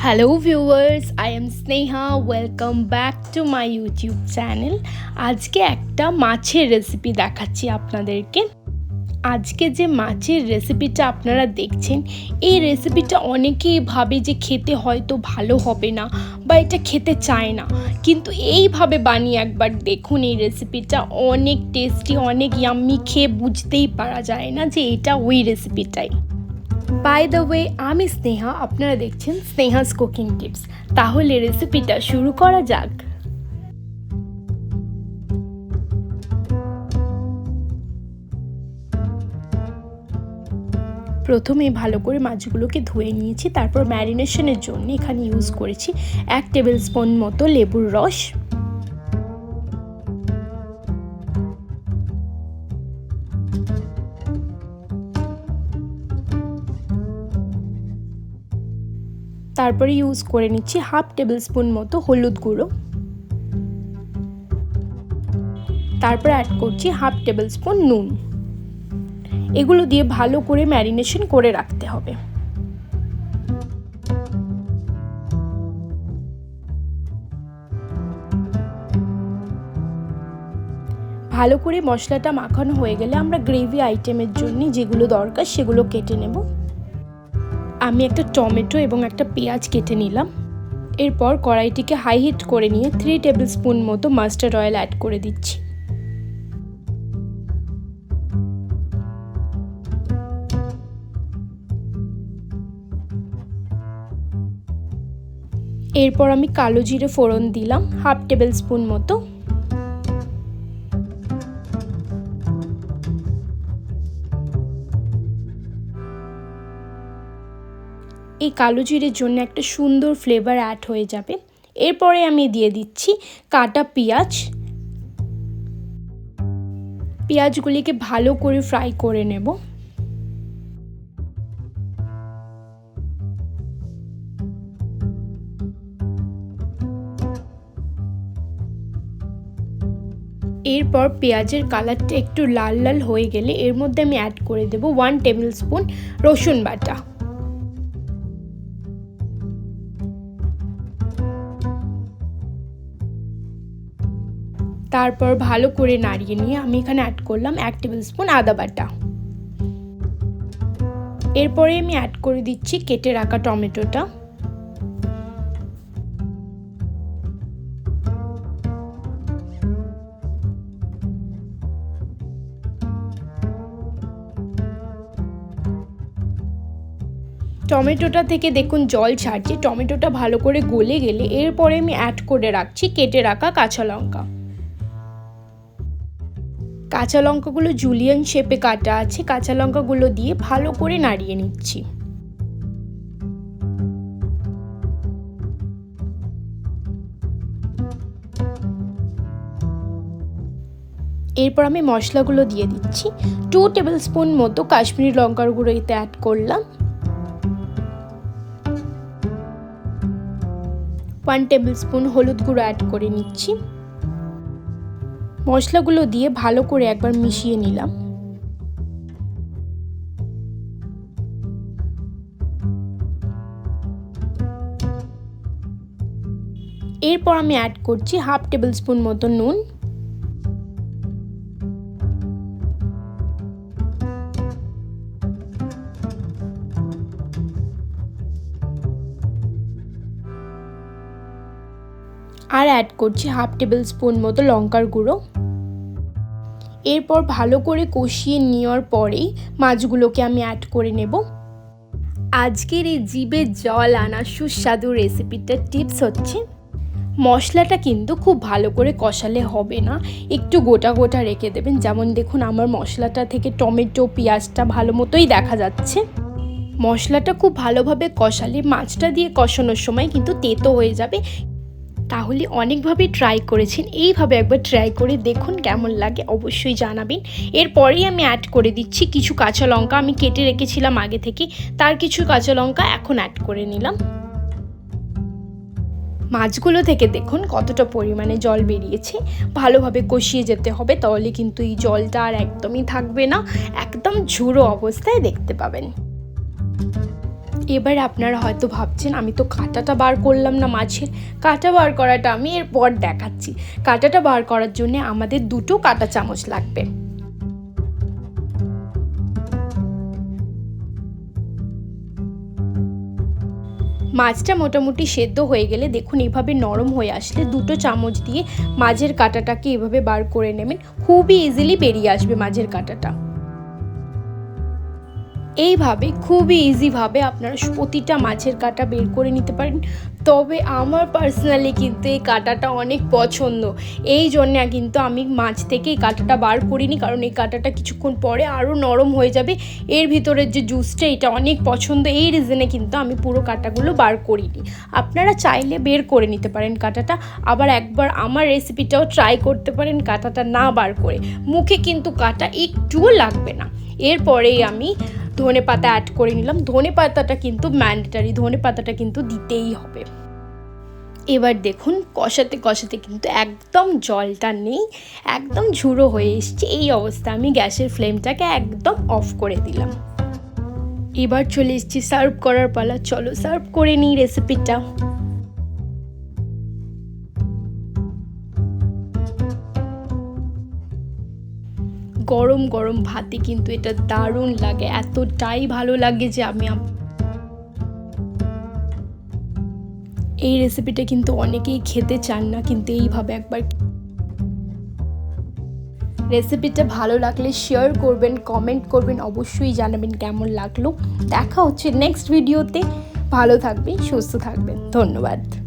Hello viewers, I am Sneha. Welcome back to my YouTube channel. আজকে একটা মাছের recipe দেখাচ্ছি আপনাদেরকে। আজকে যে মাছের রেসিপিটা আপনারা দেখছেন, এই রেসিপিটা অনেকেই ভাবে যে খেতে হয়তো ভালো হবে না বা এটা খেতে চায় না, কিন্তু এইভাবে বানিয়ে একবার দেখুন। এই রেসিপিটা অনেক টেস্টি, অনেক ইয়াম্মি, খেয়ে বুঝতেই পারা যায় না যে এটা ওই রেসিপিটাই। বাই দ্য ওয়ে, আমি স্নেহা, আপনারা দেখছেন স্নেহাস কুকিং টিপস। তাহলে রেসিপিটা শুরু করা যাক। প্রথমে ভালো করে মাছগুলোকে ধুয়ে নিয়েছি, তারপর ম্যারিনেশনের জন্য এখানে ইউজ করেছি 1 টেবিল স্পুন মতো লেবুর রস, তারপরে ইউজ করে নিচ্ছি 1/2 টেবিল স্পুন মতো হলুদ গুঁড়ো, তারপর অ্যাড করছি 1/2 টেবিল স্পুন নুন। এগুলো দিয়ে ভালো করে ম্যারিনেশন করে রাখতে হবে। ভালো করে মশলাটা মাখানো হয়ে গেলে আমরা গ্রেভি আইটেমের জন্য যেগুলো দরকার সেগুলো কেটে নেব। আমি একটা টমেটো এবং একটা পেঁয়াজ কেটে নিলাম। এরপর কড়াইটিকে হাই হিট করে নিয়ে 3 টেবিল স্পুন মতো মাস্টার্ড অয়েল অ্যাড করে দিচ্ছি। এরপর আমি কালো জিরে ফোড়ন দিলাম 1/2 টেবিল স্পুন মতো। এই কালো জিরের জন্য একটা সুন্দর ফ্লেভার অ্যাড হয়ে যাবে। এরপরে আমি দিয়ে দিচ্ছি কাটা পেঁয়াজগুলিকে ভালো করে ফ্রাই করে নেব। এরপর পেঁয়াজের কালারটা একটু লাল লাল হয়ে গেলে এর মধ্যে আমি অ্যাড করে দেব 1 টেবিল স্পুন রসুন বাটা। তারপর ভালো করে নাড়িয়ে নিয়ে আমি এখানে অ্যাড করলাম 1 টেবিল স্পুন আদা বাটা। এরপরে আমি অ্যাড করে দিচ্ছি কেটে রাখা টমেটোটা। টমেটোটা থেকে দেখুন জল ছাড়ছে। টমেটোটা ভালো করে গলে গেলে এরপরে আমি অ্যাড করে রাখছি কেটে রাখা কাঁচা লঙ্কা। কাঁচা লঙ্কাগুলো জুলিয়ান শেপে কাটা আছে। কাঁচা লঙ্কাগুলো দিয়ে ভালো করে নাড়িয়ে নিচ্ছি। এরপর আমি মশলাগুলো দিয়ে দিচ্ছি। 2 টেবিল স্পুন মতো কাশ্মীরি লঙ্কার গুঁড়ো এতে অ্যাড করলাম। 1 টেবিল স্পুন হলুদ গুঁড়ো অ্যাড করে নিচ্ছি। মশলাগুলো দিয়ে ভালো করে একবার মিশিয়ে নিলাম। এরপর আমি অ্যাড করছি 1/2 টেবিল স্পুন মতো নুন, আর অ্যাড করছি 1/2 টেবিল স্পুন মতো লঙ্কার গুঁড়ো। এরপর ভালো করে কষিয়ে নেওয়ার পরেই মাছগুলোকে আমি অ্যাড করে নেব। আজকের এই জিভে জল আনা সুস্বাদু রেসিপিটার টিপস হচ্ছে মশলাটা কিন্তু খুব ভালো করে কষালে হবে না, একটু গোটা গোটা রেখে দেবেন। যেমন দেখুন আমার মশলাটা থেকে টমেটো পেঁয়াজটা ভালো মতোই দেখা যাচ্ছে। মশলাটা খুব ভালোভাবে কষালে মাছটা দিয়ে কষানোর সময় কিন্তু তেতো হয়ে যাবে। তাহলে অনেকভাবে ট্রাই করেছেন, এইভাবে একবার ট্রাই করে দেখুন কেমন লাগে, অবশ্যই জানাবেন। এরপরেই আমি অ্যাড করে দিচ্ছি কিছু কাঁচা লঙ্কা। আমি কেটে রেখেছিলাম আগে থেকে, তার কিছু কাঁচা লঙ্কা এখন অ্যাড করে নিলাম। মাছগুলো থেকে দেখুন কতটা পরিমাণে জল বেরিয়েছে। ভালোভাবে কষিয়ে যেতে হবে, তাহলে কিন্তু এই জলটা আর একদমই থাকবে না, একদম ঝুড়ো অবস্থায় দেখতে পাবেন। এবার আপনারা হয়তো ভাবছেন আমি তো কাঁটাটা বার করলাম না মাছের। কাঁটা বার করাটা আমি এরপর দেখাচ্ছি। কাঁটাটা বার করার জন্য আমাদের 2টো কাঁটা চামচ লাগবে। মাছটা মোটামুটি সেদ্ধ হয়ে গেলে দেখুন এভাবে নরম হয়ে আসলে 2টো চামচ দিয়ে মাছের কাঁটাটাকে এভাবে বার করে নেবেন। খুবই ইজিলি বেরিয়ে আসবে মাছের কাঁটাটা। এইভাবে খুবই ইজিভাবে আপনারা প্রতিটা মাছের কাঁটা বের করে নিতে পারেন। তবে আমার পার্সোনালি কিন্তু এই কাঁটাটা অনেক পছন্দ, এই জন্য কিন্তু আমি মাছ থেকে এই কাঁটাটা বার করিনি, কারণ এই কাঁটাটা কিছুক্ষণ পরে আরও নরম হয়ে যাবে। এর ভিতরের যে জুসটা এটা অনেক পছন্দ, এই রিজনে কিন্তু আমি পুরো কাঁটাগুলো বার করিনি। আপনারা চাইলে বের করে নিতে পারেন কাঁটাটা, আবার একবার আমার রেসিপিটাও ট্রাই করতে পারেন কাঁটাটা না বার করে। মুখে কিন্তু কাঁটা একটুও লাগবে না। এরপরেই আমি ধনে পাতা অ্যাড করে নিলাম। ধনে পাতাটা কিন্তু ম্যান্ডেটারি, ধনে পাতাটা কিন্তু দিতেই হবে। এবার দেখুন কষাতে কষাতে কিন্তু একদম জলটা নেই, একদম ঝুড়ো হয়ে এসছে। এই অবস্থা আমি গ্যাসের ফ্লেমটাকে একদম অফ করে দিলাম। এবার চলে এসেছি সার্ভ করার পালা। চলো সার্ভ করে নিই রেসিপিটা। গরম গরম ভাতে কিন্তু এটা দারুণ লাগে, এতটাই ভালো লাগে যে আমি এই রেসিপিটা কিন্তু অনেকেই খেতে চান না, কিন্তু এইভাবে একবার। রেসিপিটা ভালো লাগলে শেয়ার করবেন, কমেন্ট করবেন, অবশ্যই জানাবেন কেমন লাগলো। দেখা হচ্ছে নেক্সট ভিডিওতে। ভালো থাকবেন, সুস্থ থাকবেন। ধন্যবাদ।